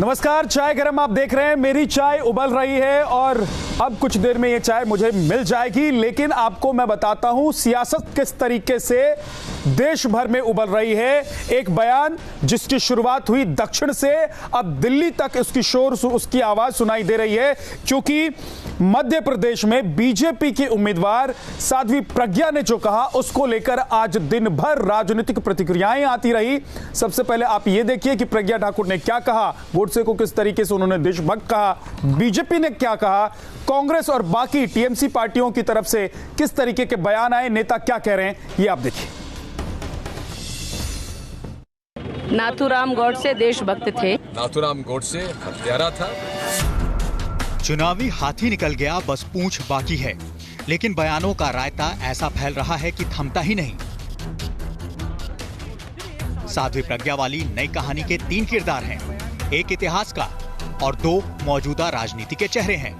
नमस्कार, चाय गरम आप देख रहे हैं। मेरी चाय उबल रही है और अब कुछ देर में ये चाय मुझे मिल जाएगी, लेकिन आपको मैं बताता हूं सियासत किस तरीके से देश भर में उबल रही है। एक बयान जिसकी शुरुआत हुई दक्षिण से, अब दिल्ली तक उसकी आवाज सुनाई दे रही है, क्योंकि मध्य प्रदेश में बीजेपी की उम्मीदवार साध्वी प्रज्ञा ने जो कहा उसको लेकर आज दिन भर राजनीतिक प्रतिक्रियाएं आती रही। सबसे पहले आप ये देखिए कि प्रज्ञा ठाकुर ने क्या कहा, गोडसे को किस तरीके से उन्होंने देशभक्त कहा, बीजेपी ने क्या कहा, कांग्रेस और बाकी टीएमसी पार्टियों की तरफ से किस तरीके के बयान आए, नेता क्या कह रहे हैं, ये आप देखिए। नाथूराम गोडसे देशभक्त थे। नाथूराम गोडसे हत्यारा था। चुनावी हाथी निकल गया, बस पूंछ बाकी है। लेकिन बयानों का रायता ऐसा फैल रहा है कि थमता ही नहीं। साध्वी प्रज्ञा वाली नई कहानी के 3 किरदार हैं, एक इतिहास का और 2 मौजूदा राजनीति के चेहरे हैं।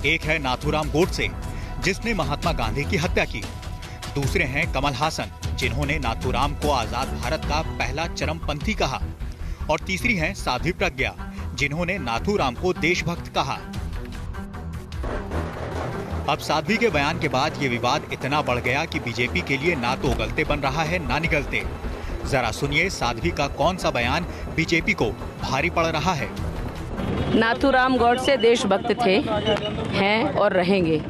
एक है नाथूराम गोडसे, जिसने महात्मा गांधी की हत्या की। दूसरे हैं कमल हासन, जिन्होंने नाथूराम को आजाद भारत का पहला चरमपंथी कहा। और तीसरी हैं साध्वी प्रज्ञा, जिन्होंने नाथूराम को देशभक्त कहा। अब साध्वी के बयान के बाद ये विवाद इतना बढ़ गया कि बीजेपी के लिए ना तो उगलते बन रहा है ना निगलते। जरा सुनिए साध्वी का कौन सा बयान बीजेपी को भारी पड़ रहा है। नाथूराम गोडसे देशभक्त थे, हैं और रहेंगे।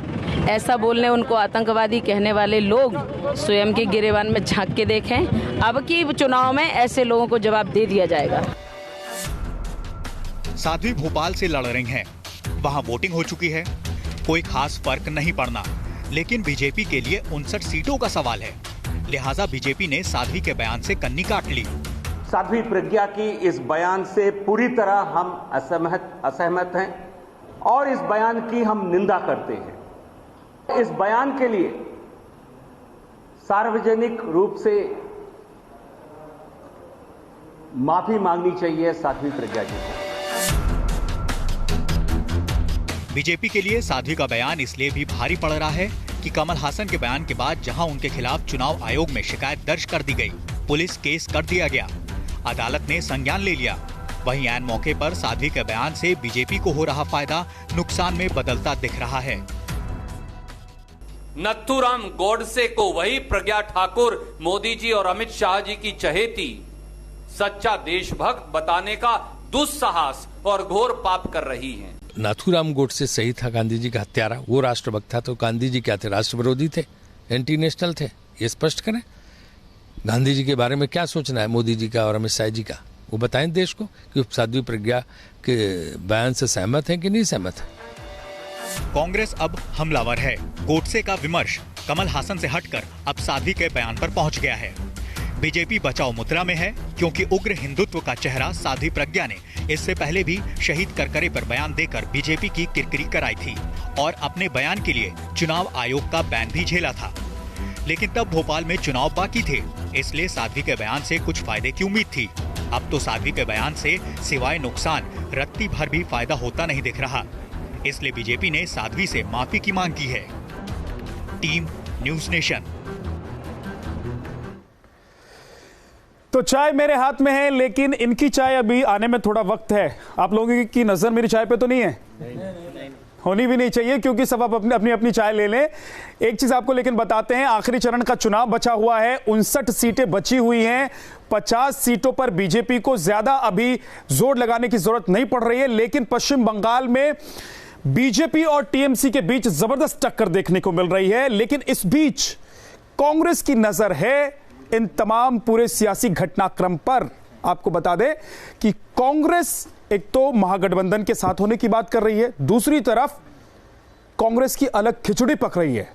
ऐसा बोलने उनको आतंकवादी कहने वाले लोग स्वयं के गिरेबान में झांक के देखें। अब की चुनाव में ऐसे लोगों को जवाब दे दिया जाएगा। साध्वी भोपाल से लड़ रही हैं। वहां वोटिंग हो चुकी है, कोई खास फर्क नहीं पड़ना। लेकिन बीजेपी के लिए 59 सीटों का सवाल है, लिहाजा बीजेपी ने साध्वी के बयान से कन्नी काट ली। साध्वी प्रज्ञा की इस बयान से पूरी तरह हम असहमत हैं और इस बयान की हम निंदा करते हैं। इस बयान के लिए सार्वजनिक रूप से माफी मांगनी चाहिए साध्वी प्रज्ञा जी को। बीजेपी के लिए साध्वी का बयान इसलिए भी भारी पड़ रहा है कि कमल हासन के बयान के बाद जहां उनके खिलाफ चुनाव आयोग में शिकायत दर्ज कर दी गई, पुलिस केस कर दिया गया, अदालत ने संज्ञान ले लिया, वहीं ऐन मौके पर साध्वी के बयान से बीजेपी को हो रहा फायदा नुकसान में बदलता दिख रहा है। नाथूराम गोडसे को वही प्रज्ञा ठाकुर मोदी जी और अमित शाह जी की चहेती सच्चा देशभक्त बताने का दुस्साहस और घोर पाप कर रही हैं। नाथूराम गोडसे सही था, गांधी जी का हत्यारा। वो राष्ट्रभक्त था तो गांधी जी क्या थे? राष्ट्र विरोधी थे, एंटी नेशनल थे। ये स्पष्ट करें। गांधी जी के बारे में क्या सोचना है मोदी जी का और अमित शाह जी का, वो बताएं देश को कि साध्वी प्रज्ञा के बयान से सहमत है कि नहीं सहमत है। कांग्रेस अब हमलावर है। गोडसे का विमर्श कमल हासन से हटकर अब साध्वी के बयान पर पहुंच गया है। बीजेपी बचाव मुद्रा में है, क्योंकि उग्र हिंदुत्व का चेहरा साध्वी प्रज्ञा ने इससे पहले भी शहीद करकरे पर बयान देकर बीजेपी की किरकिरी कराई थी और अपने बयान के लिए चुनाव आयोग का बैन भी झेला था। लेकिन तब भोपाल में चुनाव बाकी थे, इसलिए साध्वी के बयान से कुछ फायदे की उम्मीद थी। अब तो साध्वी के बयान से सिवाय नुकसान रत्ती भर भी फायदा होता नहीं दिख रहा। इसलिए बीजेपी ने साध्वी से माफी की मांग की है। Team news nation. तो चाय मेरे हाथ में है, लेकिन इनकी चाय अभी आने में थोड़ा वक्त है। आप लोगों की नजर मेरी चाय पे तो नहीं है? नहीं। होनी भी नहीं चाहिए, क्योंकि सब आप अपनी चाय ले लें। एक चीज आपको लेकिन बताते हैं, आखिरी चरण का चुनाव बचा हुआ है, 59 सीटें बची हुई हैं। 50 सीटों पर बीजेपी को ज्यादा अभी जोर लगाने की जरूरत नहीं पड़ रही है, लेकिन पश्चिम बंगाल में बीजेपी और टीएमसी के बीच जबरदस्त टक्कर देखने को मिल रही है। लेकिन इस बीच कांग्रेस की नजर है इन तमाम पूरे सियासी घटनाक्रम पर। आपको बता दें कि कांग्रेस एक तो महागठबंधन के साथ होने की बात कर रही है, दूसरी तरफ कांग्रेस की अलग खिचड़ी पक रही है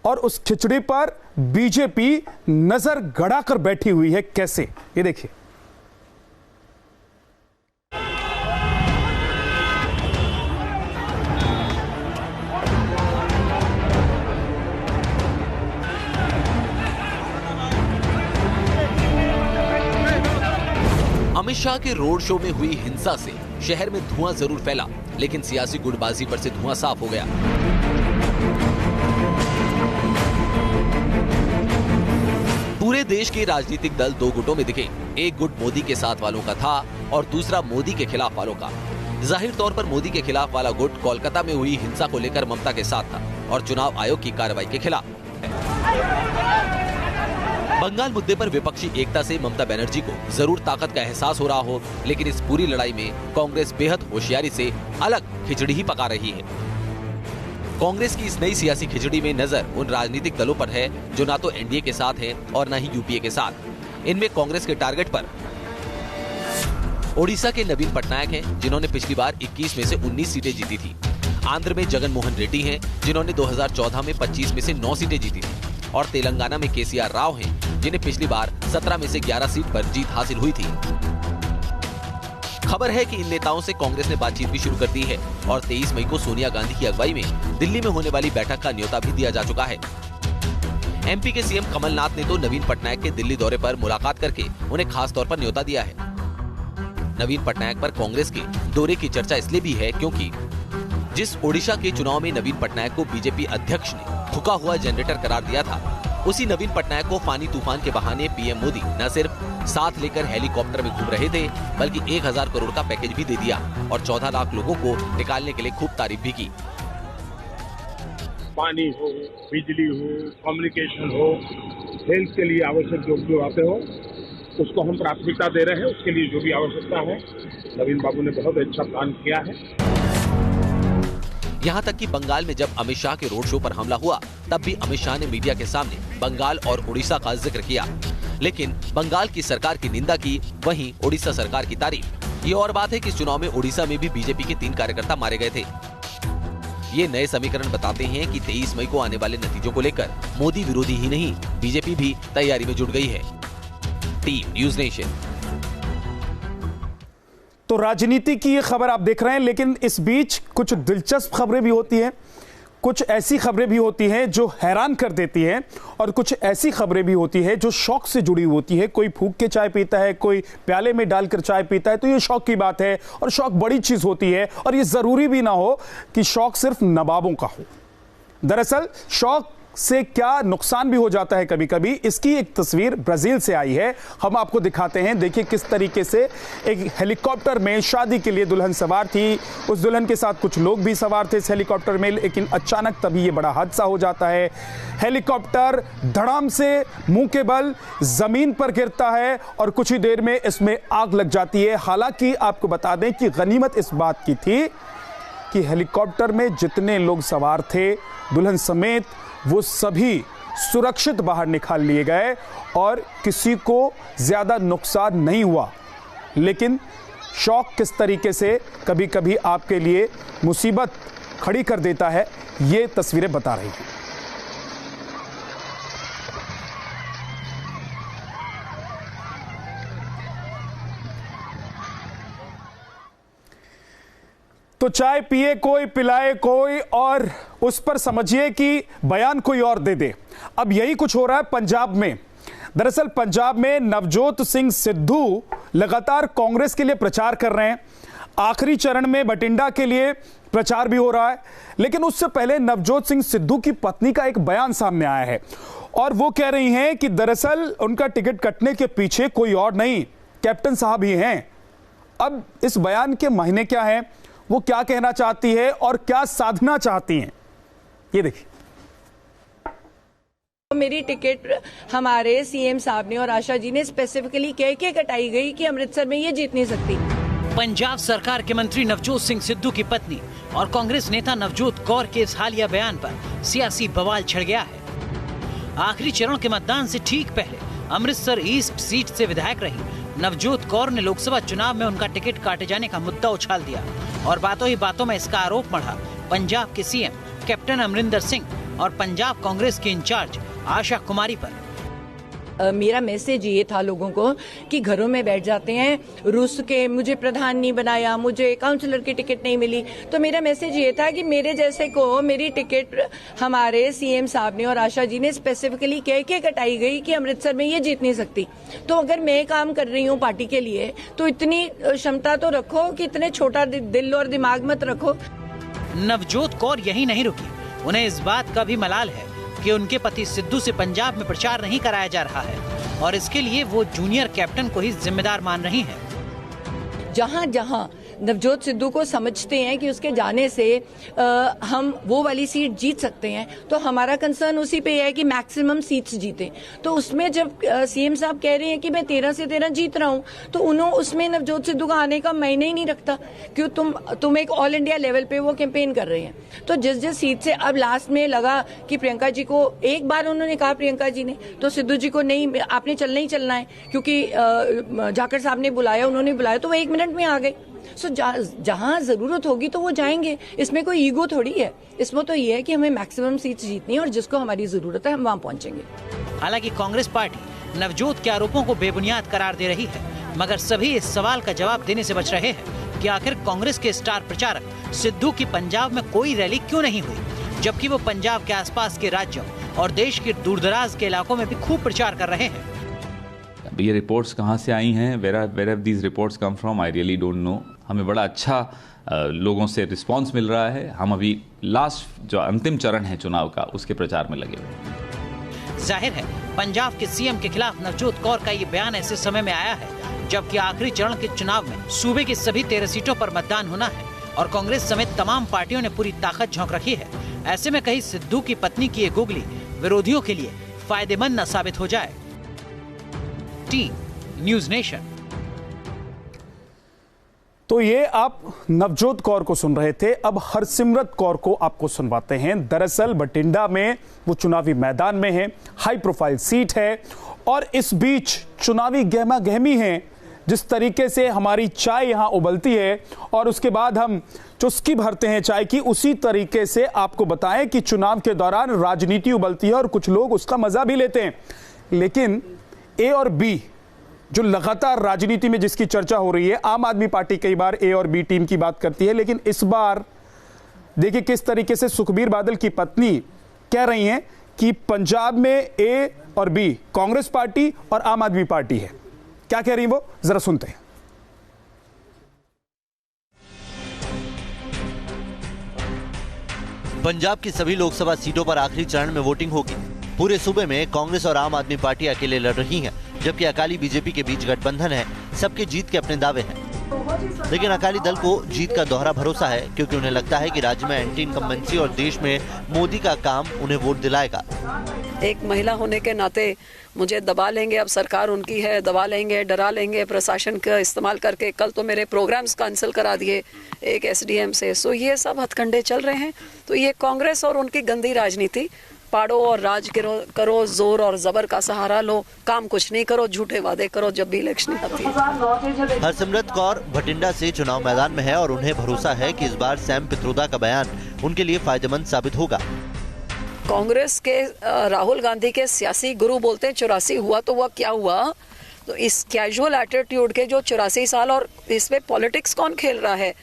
और उस खिचड़ी पर बीजेपी नजर गड़ाकर बैठी हुई है। कैसे, ये देखिए। अमित शाह के रोड शो में हुई हिंसा से शहर में धुआं जरूर फैला, लेकिन सियासी गुटबाजी पर से धुआं साफ हो गया। पूरे देश के राजनीतिक दल दो गुटों में दिखे। एक गुट मोदी के साथ वालों का था और दूसरा मोदी के खिलाफ वालों का। जाहिर तौर पर मोदी के खिलाफ वाला गुट कोलकाता में हुई हिंसा को लेकर ममता के साथ था और चुनाव आयोग की कार्रवाई के खिलाफ। बंगाल मुद्दे पर विपक्षी एकता से ममता बनर्जी को जरूर ताकत का एहसास हो रहा हो, लेकिन इस पूरी लड़ाई में कांग्रेस बेहद होशियारी से अलग खिचड़ी ही पका रही है। कांग्रेस की इस नई सियासी खिचड़ी में नजर उन राजनीतिक दलों पर है जो ना तो एनडीए के साथ हैं और न ही यूपीए के साथ। इनमें कांग्रेस के टारगेट पर ओडिशा के नवीन पटनायक हैं, जिन्होंने पिछली बार 21 में से 19 सीटें जीती थी। आंध्र में जगन मोहन रेड्डी हैं, जिन्होंने 2014 में 25 में से 9 सीटें जीती थी। और तेलंगाना में केसीआर राव हैं, जिन्हें पिछली बार 17 में से 11 सीट पर जीत हासिल हुई थी। खबर है कि इन नेताओं से कांग्रेस ने बातचीत भी शुरू कर दी है और 23 मई को सोनिया गांधी की अगुवाई में दिल्ली में होने वाली बैठक का न्योता भी दिया जा चुका है। एमपी के सीएम कमलनाथ ने तो नवीन पटनायक के दिल्ली दौरे पर मुलाकात करके उन्हें खास तौर पर न्योता दिया है। नवीन पटनायक पर कांग्रेस के दौरे की चर्चा इसलिए भी है क्योंकि जिस ओडिशा के चुनाव में नवीन पटनायक को बीजेपी अध्यक्ष ने फूका हुआ जनरेटर करार दिया था, उसी नवीन पटनायक को फानी तूफान के बहाने पीएम मोदी न सिर्फ साथ लेकर हेलीकॉप्टर में घूम रहे थे, बल्कि 1000 करोड़ का पैकेज भी दे दिया और 14 लाख लोगों को निकालने के लिए खूब तारीफ भी की। पानी हो, बिजली हो, कम्युनिकेशन हो, हेल्थ के लिए आवश्यक जो बातें हो, उसको हम प्राथमिकता दे रहे हैं। उसके लिए जो भी आवश्यकता है, नवीन बाबू ने बहुत अच्छा प्लान किया है। यहाँ तक कि बंगाल में जब अमित शाह के रोड शो पर हमला हुआ, तब भी अमित शाह ने मीडिया के सामने बंगाल और उड़ीसा का जिक्र किया, लेकिन बंगाल की सरकार की निंदा की, वहीं उड़ीसा सरकार की तारीफ। ये और बात है कि इस चुनाव में उड़ीसा में भी बीजेपी के 3 कार्यकर्ता मारे गए थे। ये नए समीकरण बताते हैं कि 23 मई को आने वाले नतीजों को लेकर मोदी विरोधी ही नहीं, बीजेपी भी तैयारी में जुट गई है। Team news nation. तो राजनीति की ये खबर आप देख रहे हैं, लेकिन इस बीच कुछ दिलचस्प खबरें भी होती हैं, कुछ ऐसी खबरें भी होती हैं जो हैरान कर देती हैं, और कुछ ऐसी खबरें भी होती हैं जो शौक से जुड़ी होती है। कोई फूंक के चाय पीता है, कोई प्याले में डालकर चाय पीता है, तो ये शौक की बात है और शौक बड़ी चीज होती है, और ये जरूरी भी ना हो कि शौक सिर्फ नवाबों का हो। दरअसल शौक से क्या नुकसान भी हो जाता है कभी कभी, इसकी एक तस्वीर ब्राजील से आई है, हम आपको दिखाते हैं। देखिए किस तरीके से एक हेलीकॉप्टर में शादी के लिए दुल्हन सवार थी, उस दुल्हन के साथ कुछ लोग भी सवार थे इस हेलीकॉप्टर में, लेकिन अचानक तभी ये बड़ा हादसा हो जाता है। हेलीकॉप्टर धड़ाम से मुंह के बल जमीन पर गिरता है और कुछ ही देर में इसमें आग लग जाती है। हालांकि आपको बता दें कि गनीमत इस बात की थी कि हेलीकॉप्टर में जितने लोग सवार थे दुल्हन समेत, वो सभी सुरक्षित बाहर निकाल लिए गए और किसी को ज्यादा नुकसान नहीं हुआ। लेकिन शौक किस तरीके से कभी कभी आपके लिए मुसीबत खड़ी कर देता है, ये तस्वीरें बता रही हैं। तो चाय पिए कोई, पिलाए कोई, और उस पर समझिए कि बयान कोई और दे दे। अब यही कुछ हो रहा है पंजाब में। दरअसल पंजाब में नवजोत सिंह सिद्धू लगातार कांग्रेस के लिए प्रचार कर रहे हैं। आखिरी चरण में बठिंडा के लिए प्रचार भी हो रहा है, लेकिन उससे पहले नवजोत सिंह सिद्धू की पत्नी का एक बयान सामने आया है और वो कह रही हैं कि दरअसल उनका टिकट कटने के पीछे कोई और नहीं, कैप्टन साहब ही हैं। अब इस बयान के मायने क्या है, वो क्या कहना चाहती है और क्या साधना चाहती हैं, ये देखिए। मेरी टिकट हमारे सीएम साहब ने और आशा जी ने स्पेसिफिकली कह के कटाई गई कि अमृतसर में ये जीत नहीं सकती। पंजाब सरकार के मंत्री नवजोत सिंह सिद्धू की पत्नी और कांग्रेस नेता नवजोत कौर के इस हालिया बयान पर सियासी बवाल छिड़ गया है। आखिरी चरण के मतदान से ठीक पहले अमृतसर ईस्ट सीट से विधायक रही नवजोत कौर ने लोकसभा चुनाव में उनका टिकट काटे जाने का मुद्दा उछाल दिया और बातों ही बातों में इसका आरोप मढ़ा पंजाब के सीएम कैप्टन अमरिंदर सिंह और पंजाब कांग्रेस के इंचार्ज आशा कुमारी पर। मेरा मैसेज ये था लोगों को कि घरों में बैठ जाते हैं रूस के, मुझे प्रधान नहीं बनाया, मुझे काउंसलर की टिकट नहीं मिली। तो मेरा मैसेज ये था कि मेरे जैसे को मेरी टिकट हमारे सीएम साहब ने और आशा जी ने स्पेसिफिकली कह के कटाई गई कि अमृतसर में ये जीत नहीं सकती। तो अगर मैं काम कर रही हूँ पार्टी के लिए तो इतनी क्षमता तो रखो कि इतने छोटा दिल और दिमाग मत रखो। नवजोत कौर यही नहीं रुकी, उन्हें इस बात का भी मलाल है कि उनके पति सिद्धू से पंजाब में प्रचार नहीं कराया जा रहा है। और इसके लिए वो जूनियर कैप्टन को ही जिम्मेदार मान रही हैं। जहां जहां नवजोत सिद्धू को समझते हैं कि उसके जाने से हम वो वाली सीट जीत सकते हैं, तो हमारा कंसर्न उसी पे है कि मैक्सिमम सीट्स जीतें। तो उसमें जब सीएम साहब कह रहे हैं कि मैं 13 से 13 जीत रहा हूं, तो उसमें नवजोत सिद्धू का आने का मायने ही नहीं रखता, क्यों तुम एक ऑल इंडिया लेवल पे वो कैंपेन कर रहे हैं। तो जिस सीट से अब लास्ट में लगा कि प्रियंका जी को, एक बार उन्होंने कहा प्रियंका जी ने, तो सिद्धू जी को नहीं, आपने चलना ही चलना है, क्योंकि जाकर साहब ने बुलाया, उन्होंने बुलाया, तो वो 1 मिनट में आ गए। सो जहां जरूरत होगी तो वो जाएंगे, इसमें कोई ईगो थोड़ी है, इसमें तो ये है कि हमें मैक्सिमम सीट्स जीतनी है और जिसको हमारी जरूरत है हम वहां पहुंचेंगे। हालांकि कांग्रेस पार्टी नवजोत के आरोपों को बेबुनियाद करार दे रही है, मगर सभी इस सवाल का जवाब देने से बच रहे हैं कि आखिर कांग्रेस के स्टार प्रचारक सिद्धू की पंजाब में कोई रैली क्यों नहीं हुई, जबकि वो पंजाब के आसपास के राज्यों और देश के दूरदराज के इलाकों में भी खूब प्रचार कर रहे हैं। ये रिपोर्ट्स कहाँ से आई हैं, where have these reports come from, I really don't know. हमें बड़ा अच्छा लोगों से रिस्पांस मिल रहा है। हम अभी लास्ट जो अंतिम चरण है चुनाव का, उसके प्रचार में लगे हुए। जाहिर है पंजाब के सीएम के खिलाफ नवजोत कौर का ये बयान ऐसे समय में आया है जबकि आखिरी चरण के चुनाव में सूबे की सभी 13 सीटों पर मतदान होना है और कांग्रेस समेत तमाम पार्टियों ने पूरी ताकत झोंक रखी है। ऐसे में कहीं सिद्धू की पत्नी की ये गुगली विरोधियों के लिए फायदेमंद न साबित हो जाए। Team news nation. तो ये आप नवजोत कौर को सुन रहे थे, अब हरसिमरत कौर को आपको सुनवाते हैं। दरअसल बठिंडा में वो चुनावी मैदान में है, हाई प्रोफाइल सीट है और इस बीच चुनावी गहमा गहमी है। जिस तरीके से हमारी चाय यहां उबलती है और उसके बाद हम चुस्की भरते हैं चाय की, उसी तरीके से आपको बताएं कि चुनाव के दौरान राजनीति उबलती है और कुछ लोग उसका मजा भी लेते हैं। लेकिन ए और बी जो लगातार राजनीति में जिसकी चर्चा हो रही है, आम आदमी पार्टी कई बार ए और बी टीम की बात करती है, लेकिन इस बार देखिए किस तरीके से सुखबीर बादल की पत्नी कह रही हैं कि पंजाब में ए और बी कांग्रेस पार्टी और आम आदमी पार्टी है। क्या कह रही हैं वो, जरा सुनते हैं। पंजाब की सभी लोकसभा सीटों पर आखिरी चरण में वोटिंग होगी। पूरे सूबे में कांग्रेस और आम आदमी पार्टी अकेले लड़ रही हैं, जबकि अकाली बीजेपी के बीच गठबंधन है। सबके जीत के अपने दावे हैं, लेकिन अकाली दल को जीत का दोहरा भरोसा है, क्योंकि उन्हें लगता है कि राज्य में एंटी इनकम्बेंसी और देश में मोदी का काम उन्हें वोट दिलाएगा। एक महिला होने के नाते मुझे दबा लेंगे, अब सरकार उनकी है, दबा लेंगे, डरा लेंगे, प्रशासन का इस्तेमाल करके। कल तो मेरे प्रोग्राम्स कैंसिल करा दिए एक एसडीएम से। सो ये सब हथकंडे चल रहे हैं। तो ये कांग्रेस और उनकी गंदी राजनीति, पाड़ो और राज करो, जोर और जबर का सहारा लो, काम कुछ नहीं करो, झूठे वादे करो जब भी इलेक्शन आती है। हरसिमरत कौर भटिंडा से चुनाव मैदान में है और उन्हें भरोसा है कि इस बार सैम पित्रोदा का बयान उनके लिए फायदेमंद साबित होगा। कांग्रेस के राहुल गांधी के सियासी गुरु बोलते हैं 84 हुआ तो हुआ, क्या हुआ? तो इस कैजुअल एटीट्यूड के जो 84 साल, और इसमें पॉलिटिक्स कौन खेल रहा है?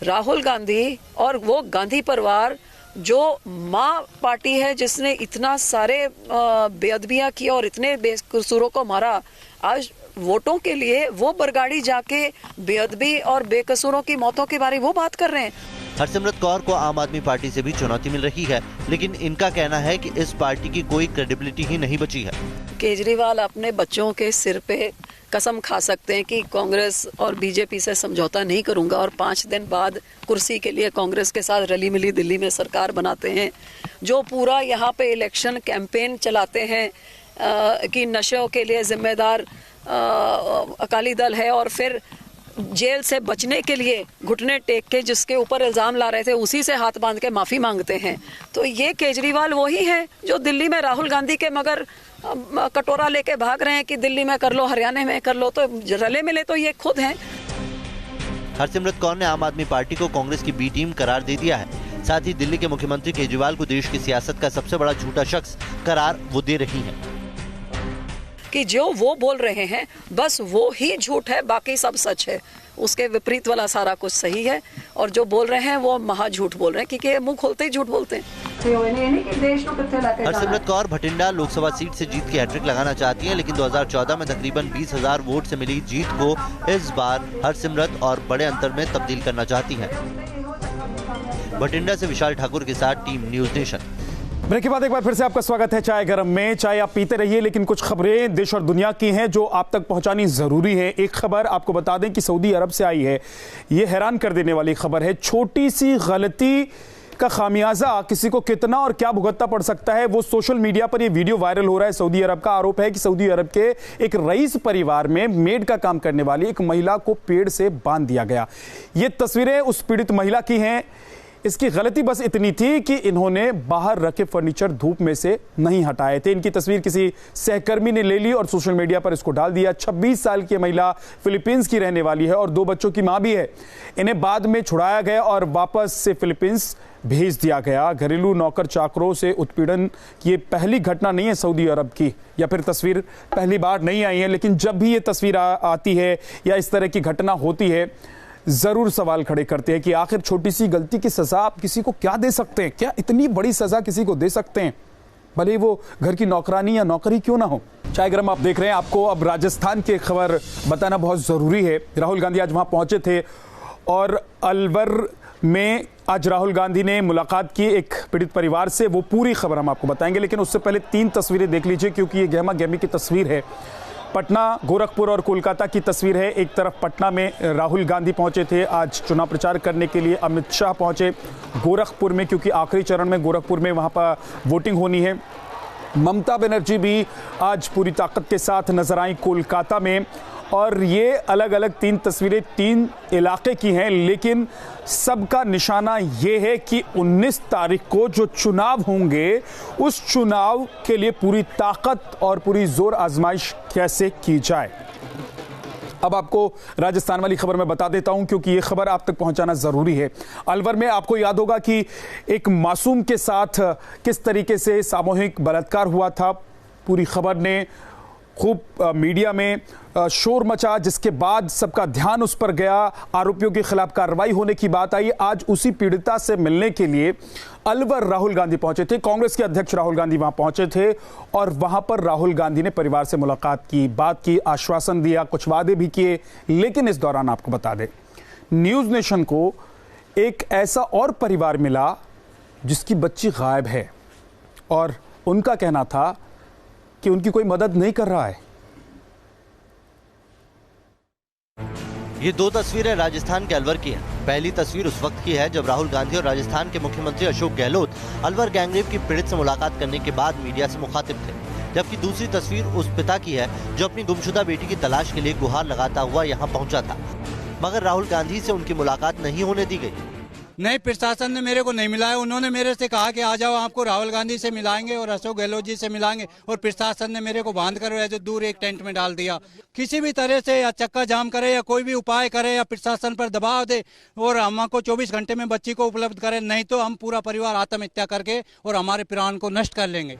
राहुल गांधी और वो गांधी परिवार जो माँ पार्टी है जिसने इतना सारे बेअदबियां की और इतने बेकसूरों को मारा। आज वोटों के लिए वो बरगाड़ी जाके बेअदबी और बेकसूरों की मौतों के बारे में वो बात कर रहे हैं। हरसिमरत कौर को आम आदमी पार्टी से भी चुनौती मिल रही है, लेकिन इनका कहना है कि इस पार्टी की कोई क्रेडिबिलिटी ही नहीं बची है। केजरीवाल अपने बच्चों के सिर पे कसम खा सकते हैं कि कांग्रेस और बीजेपी से समझौता नहीं करूंगा, और 5 दिन बाद कुर्सी के लिए कांग्रेस के साथ रली मिली दिल्ली में सरकार बनाते हैं। जो पूरा यहाँ पे इलेक्शन कैंपेन चलाते हैं कि नशों के लिए जिम्मेदार अकाली दल है, और फिर जेल से बचने के लिए घुटने टेक के जिसके ऊपर इल्जाम ला रहे थे उसी से हाथ बांध के माफी मांगते हैं। तो ये केजरीवाल वही है जो दिल्ली में राहुल गांधी के मगर कटोरा लेके भाग रहे हैं कि दिल्ली में कर लो, हरियाणा में कर लो, तो रले मिले तो ये खुद हैं। हरसिमरत कौर ने आम आदमी पार्टी को कांग्रेस की बी टीम करार दे दिया है। साथ ही दिल्ली के मुख्यमंत्री केजरीवाल को देश की सियासत का सबसे बड़ा झूठा शख्स करार वो दे रही हैं कि जो वो बोल रहे हैं बस वो ही झूठ है, बाकी सब सच है। उसके विपरीत वाला सारा कुछ सही है, और जो बोल रहे हैं वो महा झूठ बोल रहे हैं, क्योंकि मुंह खोलते ही झूठ बोलते हैं। हरसिमरत कौर भटिंडा लोकसभा सीट से जीत की हैट्रिक लगाना चाहती हैं, लेकिन 2014 में तकरीबन 20,000 वोट से मिली जीत को इस बार हरसिमरत और बड़े अंतर में तब्दील करना चाहती हैं। भटिंडा से विशाल ठाकुर के साथ टीम न्यूज़ नेशन। ब्रेक के बाद एक बार फिर से आपका स्वागत है चाय गरम में। चाय आप पीते रहिए, लेकिन कुछ खबरें देश और दुनिया की हैं जो आप तक पहुंचानी जरूरी है। एक खबर आपको बता दें कि सऊदी अरब से आई है। यह हैरान कर देने वाली खबर है। छोटी सी गलती का खामियाजा किसी को कितना और क्या भुगतना पड़ सकता है, वो सोशल मीडिया पर यह वीडियो वायरल हो रहा है। सऊदी अरब का आरोप है कि सऊदी अरब के एक रईस परिवार में मेड का काम करने वाली एक महिला को पेड़ से बांध दिया गया। ये तस्वीरें उस पीड़ित महिला की हैं। इसकी गलती बस इतनी थी कि इन्होंने बाहर रखे फर्नीचर धूप में से नहीं हटाए थे। इनकी तस्वीर किसी सहकर्मी ने ले ली और सोशल मीडिया पर इसको डाल दिया। 26 साल की महिला फिलीपींस की रहने वाली है और 2 बच्चों की मां भी है। इन्हें बाद में छुड़ाया गया और वापस से फिलीपींस भेज दिया गया। घरेलू नौकर चाकरों से उत्पीड़न की ये पहली घटना नहीं है सऊदी अरब की, या फिर तस्वीर पहली बार नहीं आई है, लेकिन जब भी ये तस्वीर आती है या इस तरह की घटना होती है, जरूर सवाल खड़े करते हैं कि आखिर छोटी सी गलती की सजा आप किसी को क्या दे सकते हैं? क्या इतनी बड़ी सजा किसी को दे सकते हैं, भले वो घर की नौकरानी या नौकरी क्यों ना हो? चाय गरम आप देख रहे हैं। आपको अब राजस्थान की खबर बताना बहुत जरूरी है। राहुल गांधी आज वहां पहुंचे थे और अलवर में आज राहुल गांधी ने मुलाकात की एक पीड़ित परिवार से। वो पूरी खबर हम आपको बताएंगे, लेकिन उससे पहले 3 तस्वीरें देख लीजिए, क्योंकि ये गहमा गहमी की तस्वीर है। पटना, गोरखपुर और कोलकाता की तस्वीर है। एक तरफ पटना में राहुल गांधी पहुंचे थे आज चुनाव प्रचार करने के लिए। अमित शाह पहुंचे गोरखपुर में, क्योंकि आखिरी चरण में गोरखपुर में वहां पर वोटिंग होनी है। ममता बनर्जी भी आज पूरी ताकत के साथ नजर आई कोलकाता में। और ये अलग अलग 3 तस्वीरें 3 इलाके की हैं, लेकिन सबका निशाना ये है कि 19 तारीख को जो चुनाव होंगे, उस चुनाव के लिए पूरी ताकत और पूरी जोर आजमाइश कैसे की जाए। अब आपको राजस्थान वाली खबर मैं बता देता हूं, क्योंकि यह खबर आप तक पहुंचाना जरूरी है। अलवर में आपको याद होगा कि एक मासूम के साथ किस तरीके से सामूहिक बलात्कार हुआ था। पूरी खबर ने खूब मीडिया में शोर मचा, जिसके बाद सबका ध्यान उस पर गया। आरोपियों के खिलाफ कार्रवाई होने की बात आई। आज उसी पीड़िता से मिलने के लिए अलवर राहुल गांधी पहुंचे थे। कांग्रेस के अध्यक्ष राहुल गांधी वहां पहुंचे थे और वहां पर राहुल गांधी ने परिवार से मुलाकात की, बात की, आश्वासन दिया, कुछ वादे भी किए। लेकिन इस दौरान आपको बता दें, न्यूज नेशन को एक ऐसा और परिवार मिला जिसकी बच्ची गायब है और उनका कहना था कि उनकी कोई मदद नहीं कर रहा है। ये 2 तस्वीरें राजस्थान के अलवर की हैं। पहली तस्वीर उस वक्त की है जब राहुल गांधी और राजस्थान के मुख्यमंत्री अशोक गहलोत अलवर गैंगरेप की पीड़ित से मुलाकात करने के बाद मीडिया से मुखातिब थे। जबकि दूसरी तस्वीर उस पिता की है जो अपनी गुमशुदा बेटी की तलाश के लिए गुहार लगाता हुआ यहाँ पहुँचा था, मगर राहुल गांधी से उनकी मुलाकात नहीं होने दी गयी। नहीं, प्रशासन ने मेरे को नहीं मिलाया। उन्होंने मेरे से कहा कि आ जाओ, आपको राहुल गांधी से मिलाएंगे और अशोक गहलोत जी से मिलाएंगे, और प्रशासन ने मेरे को बांध कर ऐसे दूर एक टेंट में डाल दिया। किसी भी तरह से या चक्का जाम करे या कोई भी उपाय करे या प्रशासन पर दबाव दे और हमको 24 घंटे में बच्ची को उपलब्ध करे, नहीं तो हम पूरा परिवार आत्महत्या करके और हमारे प्राण को नष्ट कर लेंगे।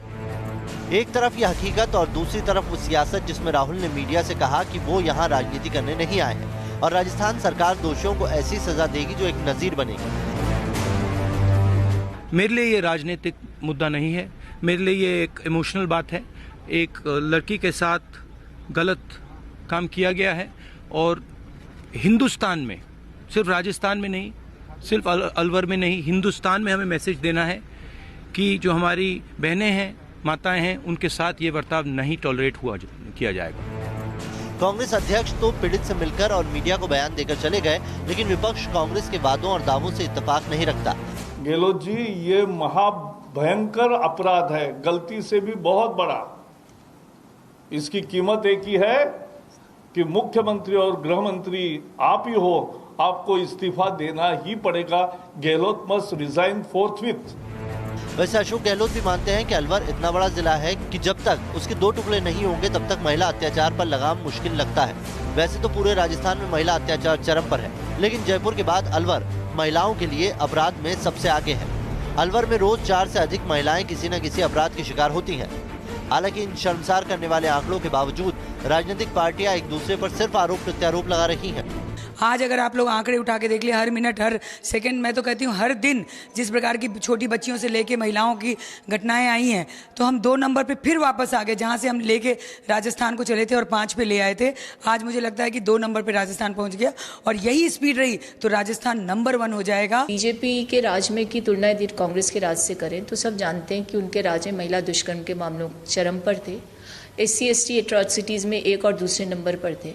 एक तरफ यह हकीकत और दूसरी तरफ वो सियासत जिसमें राहुल ने मीडिया से कहा कि वो यहाँ राजनीति करने नहीं आए हैं और राजस्थान सरकार दोषियों को ऐसी सजा देगी जो एक नजीर बनेगी। मेरे लिए ये राजनीतिक मुद्दा नहीं है, मेरे लिए ये एक इमोशनल बात है। एक लड़की के साथ गलत काम किया गया है और हिंदुस्तान में, सिर्फ राजस्थान में नहीं, सिर्फ अलवर में नहीं, हिंदुस्तान में हमें मैसेज देना है कि जो हमारी बहनें हैं, माताएं हैं, उनके साथ ये बर्ताव नहीं टॉलरेट किया जाएगा। कांग्रेस अध्यक्ष तो पीड़ित से मिलकर और मीडिया को बयान देकर चले गए, लेकिन विपक्ष कांग्रेस के वादों और दावों से इत्तेफाक नहीं रखता। गहलोत जी, ये महाभयंकर अपराध है, गलती से भी बहुत बड़ा। इसकी कीमत एक ही है कि मुख्यमंत्री और गृह मंत्री आप ही हो, आपको इस्तीफा देना ही पड़ेगा। Gehlot must resign फोर्थविथ। वैसे अशोक गहलोत भी मानते हैं कि अलवर इतना बड़ा जिला है कि जब तक उसके 2 टुकड़े नहीं होंगे तब तक महिला अत्याचार पर लगाम मुश्किल लगता है। वैसे तो पूरे राजस्थान में महिला अत्याचार चरम पर है, लेकिन जयपुर के बाद अलवर महिलाओं के लिए अपराध में सबसे आगे है। अलवर में रोज 4 से अधिक महिलाएं किसी न किसी अपराध की शिकार होती हैं। हालांकि इन शर्मसार करने वाले आंकड़ों के बावजूद राजनीतिक पार्टियां एक दूसरे पर सिर्फ आरोप प्रत्यारोप लगा रही हैं। आज अगर आप लोग आंकड़े उठा के देख ले, हर मिनट हर सेकंड, मैं तो कहती हूँ हर दिन जिस प्रकार की छोटी बच्चियों से लेके महिलाओं की घटनाएं आई हैं, तो हम 2 नंबर पे फिर वापस आ गए, जहाँ से हम लेके राजस्थान को चले थे और 5 पे ले आए थे। आज मुझे लगता है कि 2 नंबर पे राजस्थान पहुँच गया और यही स्पीड रही तो राजस्थान नंबर 1 हो जाएगा। बीजेपी के राज में की तुलना यदि कांग्रेस के राज से करें तो सब जानते हैं कि उनके राज में महिला दुष्कर्म के मामलों चरम पर थे, SC/ST एट्रॉसिटीज़ में 1 और दूसरे नंबर पर थे,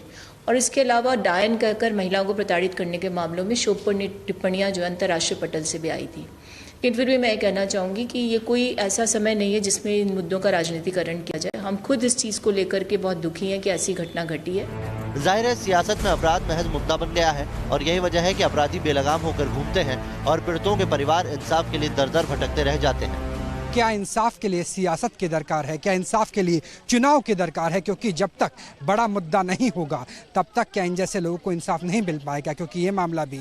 और इसके अलावा डायन कहकर महिलाओं को प्रताड़ित करने के मामलों में शोभपूर्ण टिप्पणियां जो अंतर्राष्ट्रीय पटल से भी आई थी। लेकिन फिर भी मैं कहना चाहूँगी कि ये कोई ऐसा समय नहीं है जिसमें इन मुद्दों का राजनीतिकरण किया जाए। हम खुद इस चीज़ को लेकर के बहुत दुखी हैं कि ऐसी घटना घटी है। जाहिर है सियासत में अपराध महज मुद्दा बन गया है और यही वजह है कि अपराधी बेलगाम होकर घूमते हैं और पीड़ितों के परिवार इंसाफ के लिए दर दर भटकते रह जाते हैं। क्या इंसाफ के लिए सियासत की दरकार है? क्या इंसाफ के लिए चुनाव की दरकार है? क्योंकि जब तक बड़ा मुद्दा नहीं होगा तब तक क्या इन जैसे लोगों को इंसाफ नहीं मिल पाएगा, क्योंकि ये मामला भी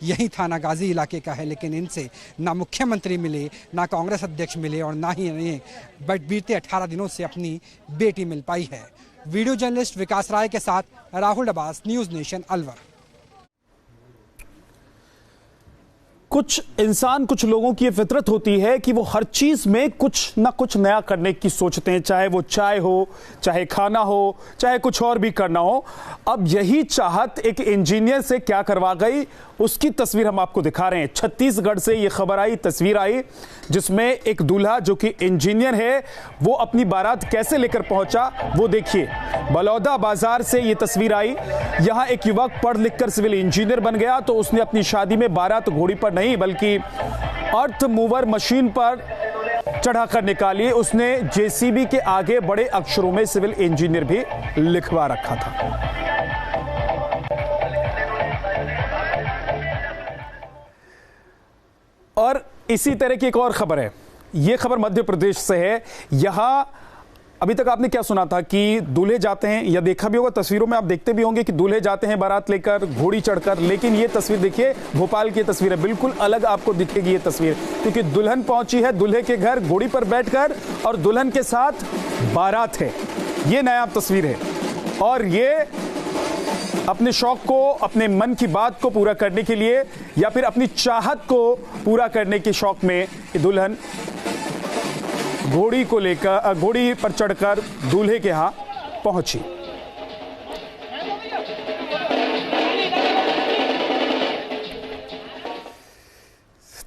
यही थाना गाजी इलाके का है। लेकिन इनसे ना मुख्यमंत्री मिले, ना कांग्रेस अध्यक्ष मिले और ना ही इन्हें बीते 18 दिनों से अपनी बेटी मिल पाई है। वीडियो जर्नलिस्ट विकास राय के साथ राहुल अब्बास, न्यूज़ नेशन, अलवर। कुछ लोगों की ये फितरत होती है कि वो हर चीज में कुछ ना कुछ नया करने की सोचते हैं, चाहे वो चाय हो, चाहे खाना हो, चाहे कुछ और भी करना हो। अब यही चाहत एक इंजीनियर से क्या करवा गई, उसकी तस्वीर हम आपको दिखा रहे हैं। छत्तीसगढ़ से ये खबर आई, तस्वीर आई, जिसमें एक दूल्हा जो कि इंजीनियर है वो अपनी बारात कैसे लेकर पहुंचा वो देखिए। बलौदा बाजार से ये तस्वीर आई। यहां एक युवक पढ़ लिखकर सिविल इंजीनियर बन गया तो उसने अपनी शादी में बारात घोड़ी पर नहीं बल्कि अर्थ मूवर मशीन पर चढ़ा कर निकाली। उसने जेसीबी के आगे बड़े अक्षरों में सिविल इंजीनियर भी लिखवा रखा था। और इसी तरह की एक और खबर है, यह खबर मध्य प्रदेश से है। यहां अभी तक आपने क्या सुना था कि दूल्हे जाते हैं, या देखा भी होगा तस्वीरों में, आप देखते भी होंगे कि दूल्हे जाते हैं बारात लेकर, घोड़ी चढ़कर। लेकिन ये तस्वीर देखिए, भोपाल की तस्वीर है, बिल्कुल अलग आपको दिखेगी ये तस्वीर, क्योंकि दुल्हन पहुंची है दूल्हे के घर घोड़ी पर बैठकर और दुल्हन के साथ बारात है। ये नायाब तस्वीर है और ये अपने शौक को, अपने मन की बात को पूरा करने के लिए या फिर अपनी चाहत को पूरा करने के शौक में दुल्हन घोड़ी को लेकर, घोड़ी पर चढ़कर दूल्हे के यहां पहुंची।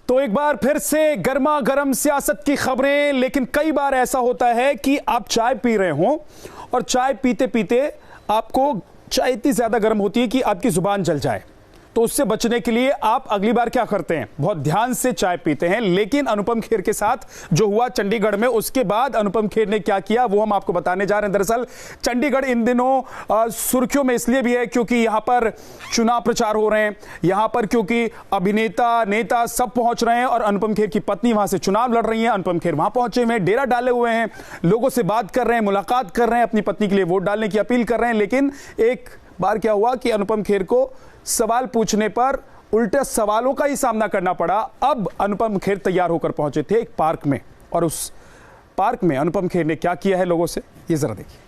तो एक बार फिर से गर्मा गर्म सियासत की खबरें। लेकिन कई बार ऐसा होता है कि आप चाय पी रहे हो और चाय पीते पीते आपको चाय इतनी ज्यादा गर्म होती है कि आपकी जुबान जल जाए, तो उससे बचने के लिए आप अगली बार क्या करते हैं, बहुत ध्यान से चाय पीते हैं। लेकिन अनुपम खेर के साथ जो हुआ चंडीगढ़ में, उसके बाद अनुपम खेर ने क्या किया वो हम आपको बताने जा रहे हैं। दरअसल चंडीगढ़ इन दिनों सुर्खियों में इसलिए भी है क्योंकि यहां पर चुनाव प्रचार हो रहे हैं, यहां पर क्योंकि अभिनेता, नेता सब पहुंच रहे हैं और अनुपम खेर की पत्नी वहां से चुनाव लड़ रही है। अनुपम खेर वहां पहुंचे हुए हैं, डेरा डाले हुए हैं, लोगों से बात कर रहे हैं, मुलाकात कर रहे हैं, अपनी पत्नी के लिए वोट डालने की अपील कर रहे हैं। लेकिन एक बार क्या हुआ कि अनुपम खेर को सवाल पूछने पर उल्टे सवालों का ही सामना करना पड़ा। अब अनुपम खेर तैयार होकर पहुंचे थे एक पार्क में, और उस पार्क में अनुपम खेर ने क्या किया है लोगों से, ये जरा देखिए।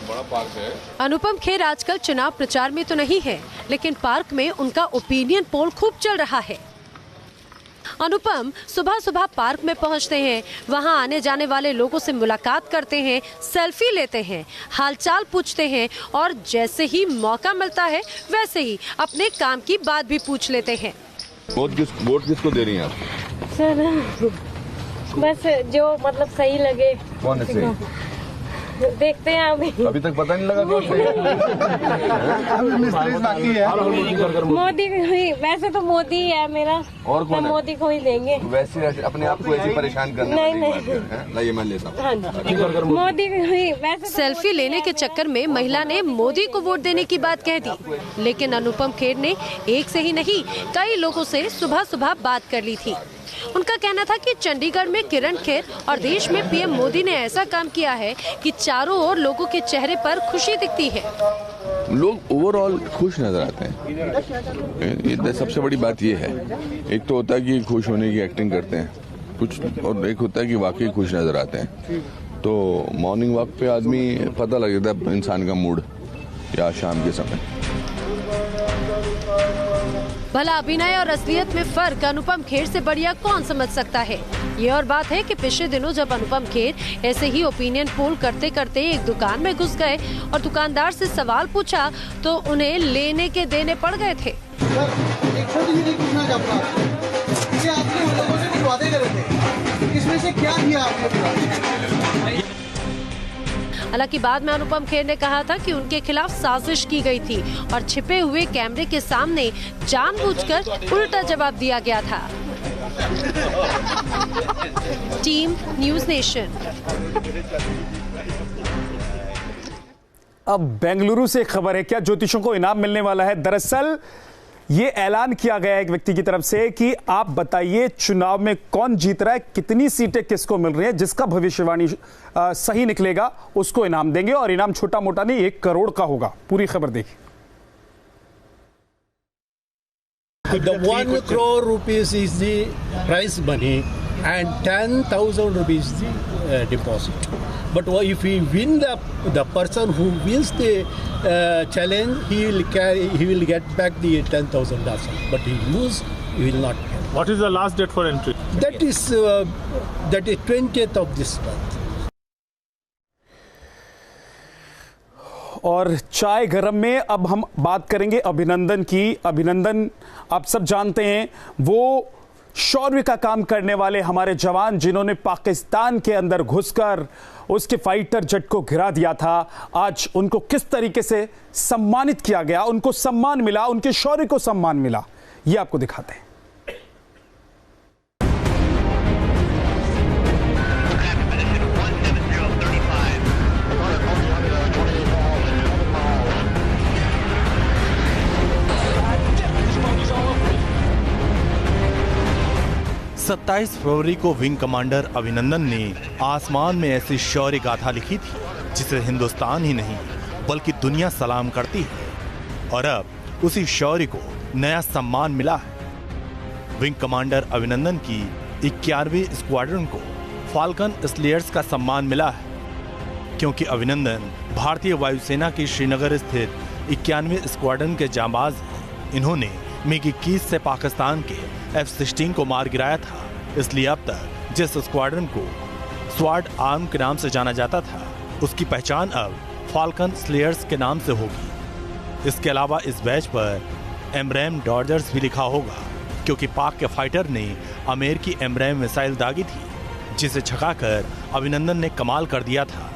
बड़ा पार्क है। अनुपम खेर आजकल चुनाव प्रचार में तो नहीं है, लेकिन पार्क में उनका ओपिनियन पोल खूब चल रहा है। अनुपम सुबह सुबह पार्क में पहुंचते हैं, वहां आने जाने वाले लोगों से मुलाकात करते हैं, सेल्फी लेते हैं, हालचाल पूछते हैं और जैसे ही मौका मिलता है वैसे ही अपने काम की बात भी पूछ लेते हैं। वोट किसको दे रही हैं आप? सर बस जो मतलब सही लगे। कौन से देखते हैं अभी तक पता नहीं लगा कौन बाकी है। मोदी ही, वैसे तो मोदी ही है मेरा, और कौन है? मोदी को ही देंगे। वैसे अपने आप को ऐसे परेशान करना नहीं, मैं लेता हूं। मोदी ही, वैसे सेल्फी लेने के चक्कर में महिला ने मोदी को वोट देने की बात कह दी। लेकिन अनुपम खेर ने एक से ही नहीं कई लोगों से सुबह सुबह बात कर ली थी। उनका कहना था कि चंडीगढ़ में किरण खेर और देश में पीएम मोदी ने ऐसा काम किया है कि चारों ओर लोगों के चेहरे पर खुशी दिखती है। लोग ओवरऑल खुश नजर आते हैं। सबसे बड़ी बात ये है, एक तो होता है कि खुश होने की एक्टिंग करते हैं कुछ, और एक होता है कि वाकई खुश नजर आते हैं। तो मॉर्निंग वॉक पे आदमी पता लग जाता है इंसान का मूड। या शाम के समय। भला अभिनय और असलियत में फर्क अनुपम खेर से बढ़िया कौन समझ सकता है। ये और बात है कि पिछले दिनों जब अनुपम खेर ऐसे ही ओपिनियन पोल करते करते एक दुकान में घुस गए और दुकानदार से सवाल पूछा तो उन्हें लेने के देने पड़ गए थे। इसमें से क्या किया आपने? हालांकि बाद में अनुपम खेर ने कहा था कि उनके खिलाफ साजिश की गई थी और छिपे हुए कैमरे के सामने जानबूझकर उल्टा जवाब दिया गया था। Team news nation. अब बेंगलुरु से खबर है, क्या ज्योतिषों को इनाम मिलने वाला है। दरअसल ये ऐलान किया गया है एक व्यक्ति की तरफ से कि आप बताइए चुनाव में कौन जीत रहा है, कितनी सीटें किसको मिल रही है, जिसका भविष्यवाणी सही निकलेगा उसको इनाम देंगे और इनाम छोटा मोटा नहीं 1 करोड़ का होगा। पूरी खबर देखिए। The 1 crore rupees is the prize money and 10,000 rupees the deposit. But if we win, the person who wins the challenge, he will get back the 10,000 also. But he lose, he will not get. What is the last date for entry? That is 20th of this month. और चाय गरम में अब हम बात करेंगे अभिनंदन की। अभिनंदन आप सब जानते हैं वो शौर्य का काम करने वाले हमारे जवान जिन्होंने पाकिस्तान के अंदर घुसकर उसके फाइटर जेट को गिरा दिया था। आज उनको किस तरीके से सम्मानित किया गया, उनको सम्मान मिला, उनके शौर्य को सम्मान मिला, ये आपको दिखाते हैं। 27 फरवरी को विंग कमांडर अभिनंदन ने आसमान में ऐसी शौर्य गाथा लिखी थी जिसे हिंदुस्तान ही नहीं बल्कि दुनिया सलाम करती है और अब उसी शौर्य को नया सम्मान मिला है। विंग कमांडर अभिनंदन की 91वीं स्क्वाड्रन को फाल्कन स्लेयर्स का सम्मान मिला है क्योंकि अभिनंदन भारतीय वायुसेना की श्रीनगर स्थित 91वीं स्क्वाड्रन के जांबाज हैं। इन्होंने MiG-21 से पाकिस्तान के F-16 को मार गिराया था, इसलिए अब तक जिस स्क्वाड्रन को स्वाड आर्म के नाम से जाना जाता था उसकी पहचान अब फाल्कन स्लेयर्स के नाम से होगी। इसके अलावा इस बैच पर एमरैम डॉडजर्स भी लिखा होगा क्योंकि पाक के फाइटर ने अमेरिकी एमरैम मिसाइल दागी थी जिसे छकाकर अभिनंदन ने कमाल कर दिया था।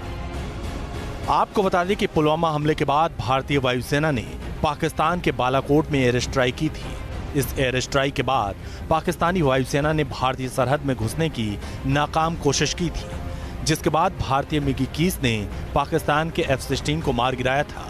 आपको बता दें कि पुलवामा हमले के बाद भारतीय वायुसेना ने पाकिस्तान के बालाकोट में एयर स्ट्राइक की थी। इस एयर स्ट्राइक के बाद पाकिस्तानी वायुसेना ने भारतीय सरहद में घुसने की नाकाम कोशिश की थी, जिसके बाद भारतीय MiG-21 ने पाकिस्तान के F-16 को मार गिराया था।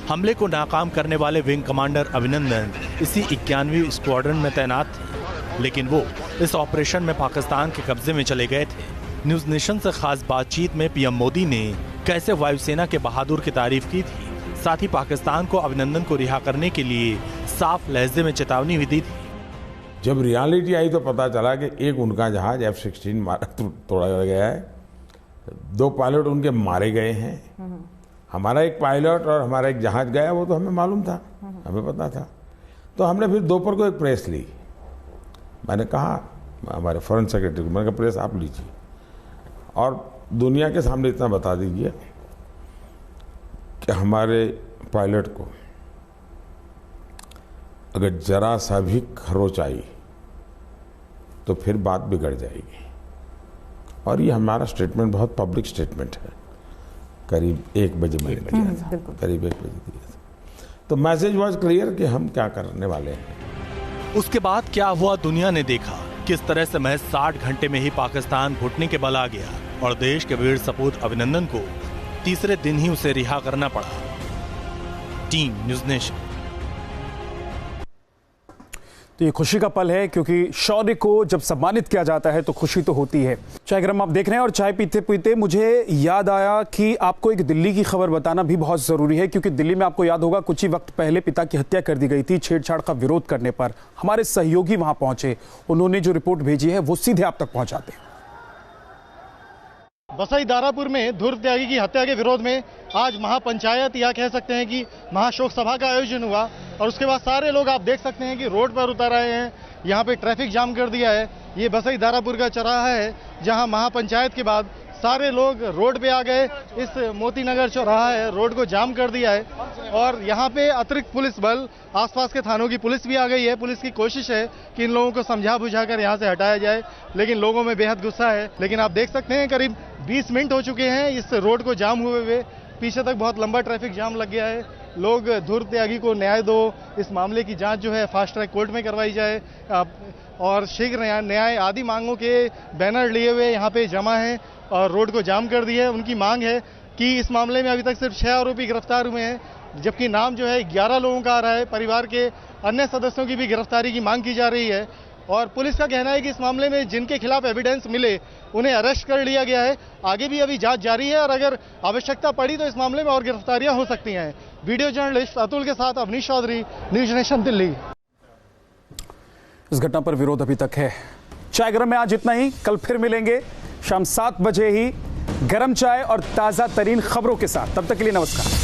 हमले को नाकाम करने वाले विंग कमांडर अभिनंदन इसी 91वीं स्क्वाड्रन में तैनात थे, लेकिन वो इस ऑपरेशन में पाकिस्तान के कब्जे में चले गए थे। न्यूज नेशन से खास बातचीत में पीएम मोदी ने कैसे वायुसेना के बहादुर की तारीफ की थी, साथ ही पाकिस्तान को अभिनंदन को रिहा करने के लिए साफ लहजे में चेतावनी भी दी थी। जब रियलिटी आई तो पता चला कि एक उनका जहाज F-16 तोड़ा गया है, 2 पायलट उनके मारे गए हैं। हमारा एक पायलट और हमारा एक जहाज गया वो तो हमें मालूम था, हमें पता था। तो हमने फिर दोपहर को एक प्रेस ली। मैंने कहा हमारे फॉरेन सेक्रेटरी को, मैंने कहा प्रेस आप लीजिए और दुनिया के सामने इतना बता दीजिए कि हमारे पायलट को अगर जरा सा भी खरोच आई तो फिर बात बिगड़ जाएगी। और ये हमारा स्टेटमेंट बहुत पब्लिक स्टेटमेंट है। करीब 1 बजे मैंने दिया था, करीब 1 बजे दिया था। तो मैसेज वाज क्लियर कि हम क्या करने वाले हैं। उसके बाद क्या हुआ दुनिया ने देखा। किस तरह से महज 60 घंटे में ही पाकिस्तान घुटने के बल आ गया और देश के वीर सपूत अभिनंदन को तीसरे दिन ही उसे रिहा करना पड़ा। Team news nation. तो ये खुशी का पल है क्योंकि शौर्य को जब सम्मानित किया जाता है तो खुशी तो होती है। चाय गरम आप देख रहे हैं और चाय पीते पीते मुझे याद आया कि आपको एक दिल्ली की खबर बताना भी बहुत ज़रूरी है क्योंकि दिल्ली में आपको याद होगा कुछ ही वक्त पहले पिता की हत्या कर दी गई थी छेड़छाड़ का विरोध करने पर। हमारे सहयोगी वहां पहुंचे, उन्होंने जो रिपोर्ट भेजी है वो सीधे आप तक पहुंचाते हैं। बसई दारापुर में ध्रुव त्यागी की हत्या के विरोध में आज महापंचायत या कह सकते हैं कि महाशोक सभा का आयोजन हुआ और उसके बाद सारे लोग आप देख सकते हैं कि रोड पर उतर आए हैं। यहाँ पे ट्रैफिक जाम कर दिया है। ये बसई दारापुर का चौराहा है जहाँ महापंचायत के बाद सारे लोग रोड पे आ गए। इस मोती नगर चौराहा है, रोड को जाम कर दिया है और यहाँ पे अतिरिक्त पुलिस बल, आसपास के थानों की पुलिस भी आ गई है। पुलिस की कोशिश है कि इन लोगों को समझा बुझाकर यहाँ से हटाया जाए, लेकिन लोगों में बेहद गुस्सा है। लेकिन आप देख सकते हैं करीब 20 मिनट हो चुके हैं इस रोड को जाम हुए। पीछे तक बहुत लंबा ट्रैफिक जाम लग गया है। लोग ध्रुव त्यागी को न्याय दो, इस मामले की जांच जो है फास्ट ट्रैक कोर्ट में करवाई जाए और शीघ्र न्याय आदि मांगों के बैनर लिए हुए यहाँ पे जमा हैं और रोड को जाम कर दिया है। उनकी मांग है कि इस मामले में अभी तक सिर्फ 6 आरोपी गिरफ्तार हुए हैं, जबकि नाम जो है 11 लोगों का आ रहा है। परिवार के अन्य सदस्यों की भी गिरफ्तारी की मांग की जा रही है और पुलिस का कहना है कि इस मामले में जिनके खिलाफ एविडेंस मिले उन्हें अरेस्ट कर लिया गया है। आगे भी अभी जांच जारी है और अगर आवश्यकता पड़ी तो इस मामले में और गिरफ्तारियां हो सकती हैं। वीडियो जर्नलिस्ट अतुल के साथ अवनीश चौधरी, न्यूज नेशन दिल्ली। इस घटना पर विरोध अभी तक है। चाय गरम में आज इतना ही। कल फिर मिलेंगे शाम 7 बजे ही गरम चाय और ताजा तरीन खबरों के साथ। तब तक के लिए नमस्कार।